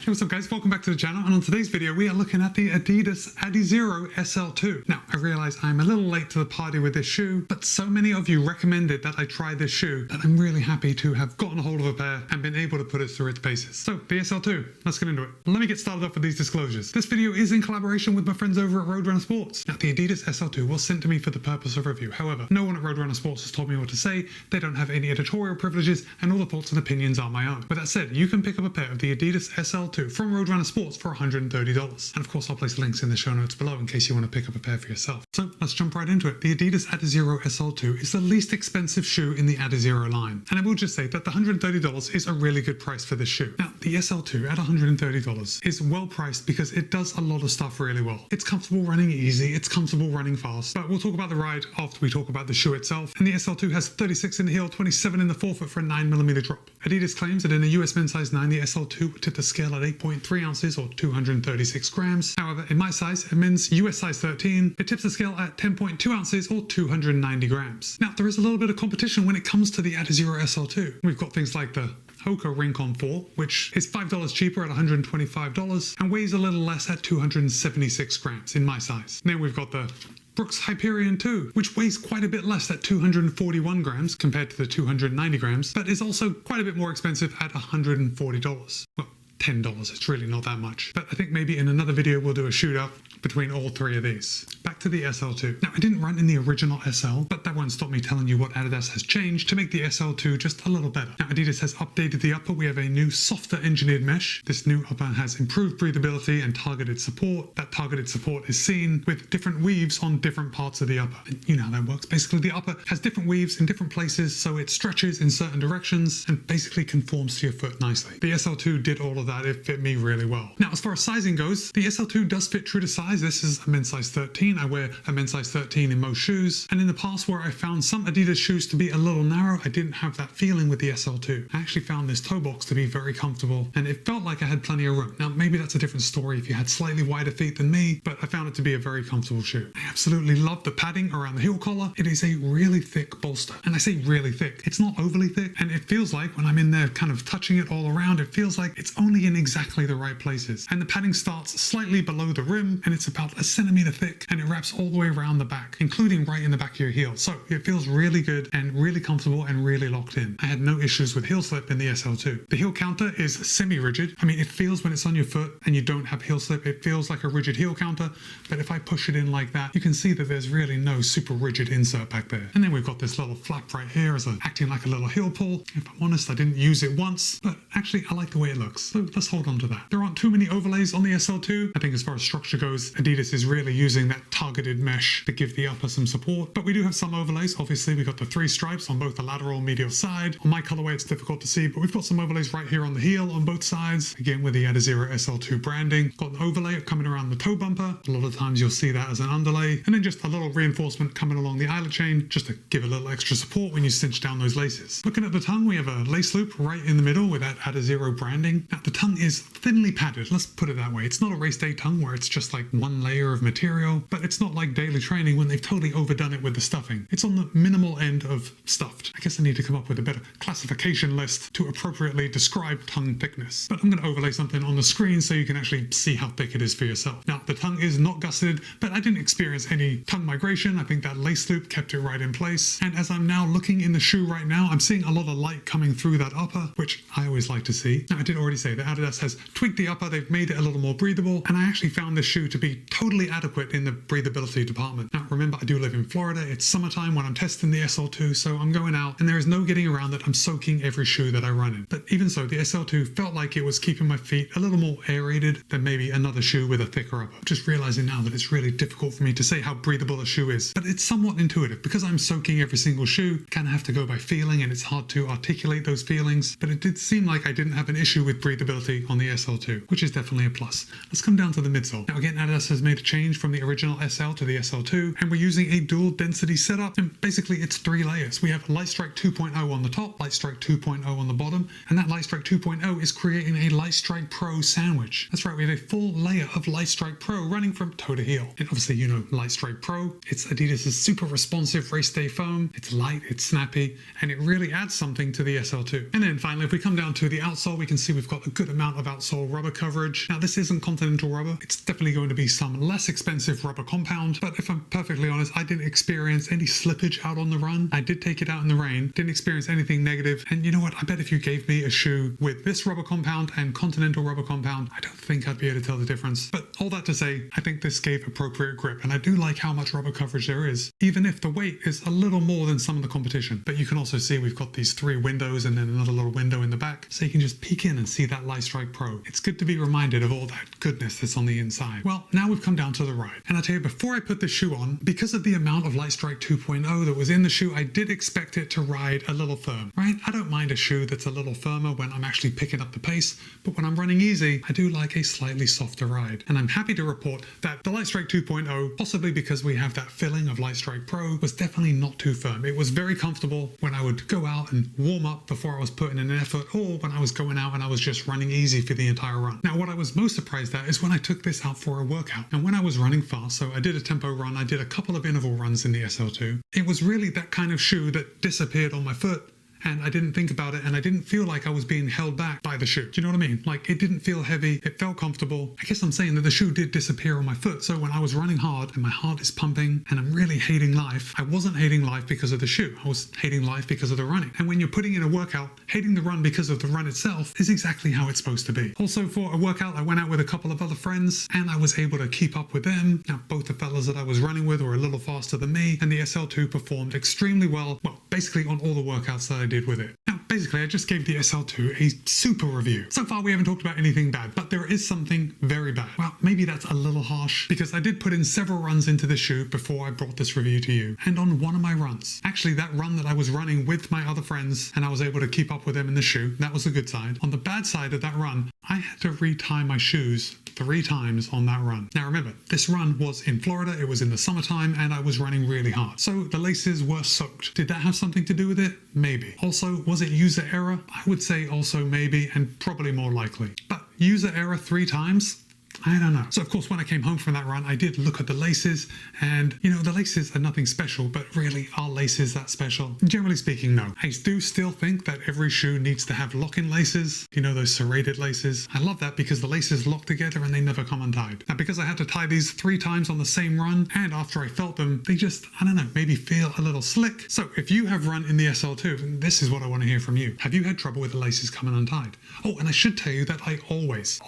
Hey, what's up guys, welcome back to the channel, and on today's video we are looking at the Adidas Adizero SL2. Now I realize I'm a little late to the party with this shoe, but so many of you recommended that I try this shoe that I'm really happy to have gotten a hold of a pair and been able to put it through its paces. So the SL2, let's get into it. Let me get started off with these disclosures. This video is in collaboration with my friends over at Roadrunner Sports. Now the Adidas SL2 was sent to me for the purpose of review. However, no one at Roadrunner Sports has told me what to say, they don't have any editorial privileges, and all the thoughts and opinions are my own. With that said, you can pick up a pair of the Adidas SL2 from Roadrunner Sports for $130. And of course I'll place links in the show notes below in case you want to pick up a pair for yourself. So let's jump right into it. The Adidas Adizero SL2 is the least expensive shoe in the Adizero line. And I will just say that the $130 is a really good price for this shoe. Now the SL2 at $130 is well priced because it does a lot of stuff really well. It's comfortable running easy, it's comfortable running fast, but we'll talk about the ride after we talk about the shoe itself. And the SL2 has 36 in the heel, 27 in the forefoot for a 9mm drop. Adidas claims that in a US men's size 9, the SL2 would tip the scale at 8.3 ounces or 236 grams. However, in my size, a men's US size 13, it tips the scale at 10.2 ounces or 290 grams. Now, there is a little bit of competition when it comes to the Adizero SL2. We've got things like the Hoka Rincon 4, which is $5 cheaper at $125 and weighs a little less at 276 grams in my size. Then we've got the Brooks Hyperion 2, which weighs quite a bit less at 241 grams compared to the 290 grams, but is also quite a bit more expensive at $140. Well, $10, it's really not that much. But I think maybe in another video we'll do a shootout between all three of these. Back to the SL2. Now I didn't run in the original SL, but that won't stop me telling you what Adidas has changed to make the SL2 just a little better. Now Adidas has updated the upper. We have a new softer engineered mesh. This new upper has improved breathability and targeted support. That targeted support is seen with different weaves on different parts of the upper. And you know how that works. Basically the upper has different weaves in different places, so it stretches in certain directions and basically conforms to your foot nicely. The SL2 did all of that. It fit me really well. Now as far as sizing goes, the SL2 does fit true to size. This is a men's size 13. I wear a men's size 13 in most shoes, and in the past where I found some Adidas shoes to be a little narrow, I didn't have that feeling with the SL2. I actually found this toe box to be very comfortable and it felt like I had plenty of room. Now maybe that's a different story if you had slightly wider feet than me, but I found it to be a very comfortable shoe. I absolutely love the padding around the heel collar. It is a really thick bolster, and I say really thick. It's not overly thick, and it feels like when I'm in there kind of touching it all around, it feels like it's only in exactly the right places. And the padding starts slightly below the rim and it's about a centimeter thick, and it wraps all the way around the back, including right in the back of your heel. So it feels really good and really comfortable and really locked in. I had no issues with heel slip in the SL2. The heel counter is semi-rigid. I mean, it feels when it's on your foot and you don't have heel slip, it feels like a rigid heel counter, but if I push it in like that, you can see that there's really no super rigid insert back there. And then we've got this little flap right here as acting like a little heel pull. If I'm honest, I didn't use it once, but actually I like the way it looks. So let's hold on to that. There aren't too many overlays on the SL2. I think as far as structure goes, Adidas is really using that targeted mesh to give the upper some support, but we do have some overlays. Obviously we got the 3 stripes on both the lateral and medial side. On my colorway it's difficult to see, but we've got some overlays right here on the heel on both sides, again with the Adizero SL2 branding. Got an overlay coming around the toe bumper. A lot of times you'll see that as an underlay, and then just a little reinforcement coming along the eyelet chain just to give a little extra support when you cinch down those laces. Looking at the tongue, we have a lace loop right in the middle with that Adizero branding. Now the tongue is thinly padded, let's put it that way. It's not a race day tongue where it's just like one layer of material, but it's not like daily training when they've totally overdone it with the stuffing. It's on the minimal end of stuffed. I guess I need to come up with a better classification list to appropriately describe tongue thickness, but I'm going to overlay something on the screen so you can actually see how thick it is for yourself. Now the tongue is not gusseted, but I didn't experience any tongue migration. I think that lace loop kept it right in place, and as I'm now looking in the shoe right now, I'm seeing a lot of light coming through that upper, which I always like to see. Now I did already say that Adidas has tweaked the upper, they've made it a little more breathable, and I actually found this shoe to be totally adequate in the breathability department. Now remember, I do live in Florida, it's summertime when I'm testing the SL2, so I'm going out and there is no getting around that I'm soaking every shoe that I run in. But even so, the SL2 felt like it was keeping my feet a little more aerated than maybe another shoe with a thicker upper. Just realizing now that it's really difficult for me to say how breathable a shoe is, but it's somewhat intuitive. Because I'm soaking every single shoe, kind of have to go by feeling, and it's hard to articulate those feelings, but it did seem like I didn't have an issue with breathability on the SL2, which is definitely a plus. Let's come down to the midsole. Now again, Adidas Adidas has made a change from the original SL to the SL2, and we're using a dual density setup, and basically it's 3 layers. We have Lightstrike 2.0 on the top, Lightstrike 2.0 on the bottom, and that Lightstrike 2.0 is creating a Lightstrike Pro sandwich. That's right, we have a full layer of Lightstrike Pro running from toe to heel. And obviously, you know Lightstrike Pro, it's Adidas's super responsive race day foam. It's light, it's snappy, and it really adds something to the SL2. And then finally, if we come down to the outsole, we can see we've got a good amount of outsole rubber coverage. Now, this isn't Continental rubber. It's definitely going to be some less expensive rubber compound, but if I'm perfectly honest, I didn't experience any slippage out on the run. I did take it out in the rain, didn't experience anything negative, and you know what? I bet if you gave me a shoe with this rubber compound and Continental rubber compound, I don't think I'd be able to tell the difference. But all that to say, I think this gave appropriate grip, and I do like how much rubber coverage there is, even if the weight is a little more than some of the competition. But you can also see we've got these 3 windows and then another little window in the back, so you can just peek in and see that Lightstrike Pro. It's good to be reminded of all that goodness that's on the inside. Well, now we've come down to the ride, and I tell you, before I put the shoe on, because of the amount of Lightstrike 2.0 that was in the shoe, I did expect it to ride a little firm, right? I don't mind a shoe that's a little firmer when I'm actually picking up the pace, but when I'm running easy, I do like a slightly softer ride. And I'm happy to report that the Lightstrike 2.0, possibly because we have that filling of Lightstrike Pro, was definitely not too firm. It was very comfortable when I would go out and warm up before I was putting in an effort, or when I was going out and I was just running easy for the entire run. Now, what I was most surprised at is when I took this out for a workout. And when I was running fast, so I did a tempo run, I did a couple of interval runs in the SL2, it was really that kind of shoe that disappeared on my foot, and I didn't think about it, and I didn't feel like I was being held back by the shoe. Do you know what I mean? Like, it didn't feel heavy, it felt comfortable. I guess I'm saying that the shoe did disappear on my foot, so when I was running hard and my heart is pumping and I'm really hating life, I wasn't hating life because of the shoe. I was hating life because of the running. And when you're putting in a workout, hating the run because of the run itself is exactly how it's supposed to be. Also, for a workout, I went out with a couple of other friends, and I was able to keep up with them. Now, both the fellas that I was running with were a little faster than me, and the SL2 performed extremely well, basically on all the workouts that I did with it. Now, basically, I just gave the SL2 a super review. So far, we haven't talked about anything bad, but there is something very bad. Well, maybe that's a little harsh, because I did put in several runs into the shoe before I brought this review to you. And on one of my runs, actually that run that I was running with my other friends, and I was able to keep up with them in the shoe, that was a good side. On the bad side of that run, I had to retie my shoes 3 times on that run. Now remember, this run was in Florida, it was in the summertime, and I was running really hard. So the laces were soaked. Did that have something to do with it? Maybe. Also, was it user error? I would say also maybe, and probably more likely. But user error 3 times? I don't know. So of course, when I came home from that run, I did look at the laces, and you know, the laces are nothing special, but really, are laces that special? Generally speaking, no. I do still think that every shoe needs to have lock-in laces, you know, those serrated laces. I love that because the laces lock together and they never come untied. Now, because I had to tie these 3 times on the same run, and after I felt them, they just, I don't know, maybe feel a little slick. So if you have run in the SL2, this is what I want to hear from you. Have you had trouble with the laces coming untied? Oh, and I should tell you that I always,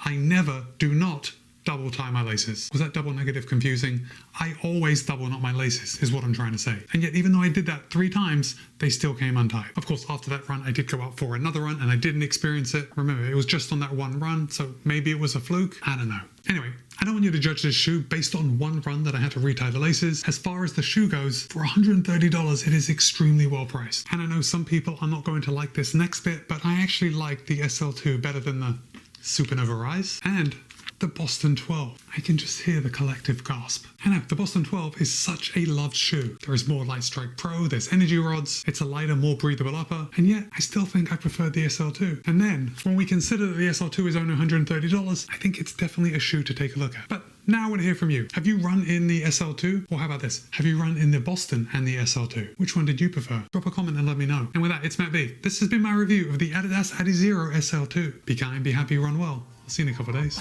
I never, do not double tie my laces. Was that double negative confusing? I always double knot my laces, is what I'm trying to say. And yet, even though I did that 3 times, they still came untied. Of course, after that run, I did go out for another run, and I didn't experience it. Remember, it was just on that one run, so maybe it was a fluke. I don't know. Anyway, I don't want you to judge this shoe based on one run that I had to retie the laces. As far as the shoe goes, for $130, it is extremely well priced. And I know some people are not going to like this next bit, but I actually like the SL2 better than the Supernova Rise and the Boston 12. I can just hear the collective gasp. I know, the Boston 12 is such a loved shoe. There is more Lightstrike Pro, there's energy rods, it's a lighter, more breathable upper, and yet I still think I prefer the SL2. And then, when we consider that the SL2 is only $130, I think it's definitely a shoe to take a look at. But now I want to hear from you. Have you run in the SL2? Or how about this? Have you run in the Boston and the SL2? Which one did you prefer? Drop a comment and let me know. And with that, it's Matt B. This has been my review of the Adidas Adizero SL2. Be kind, be happy, run well. I'll see you in a couple of days.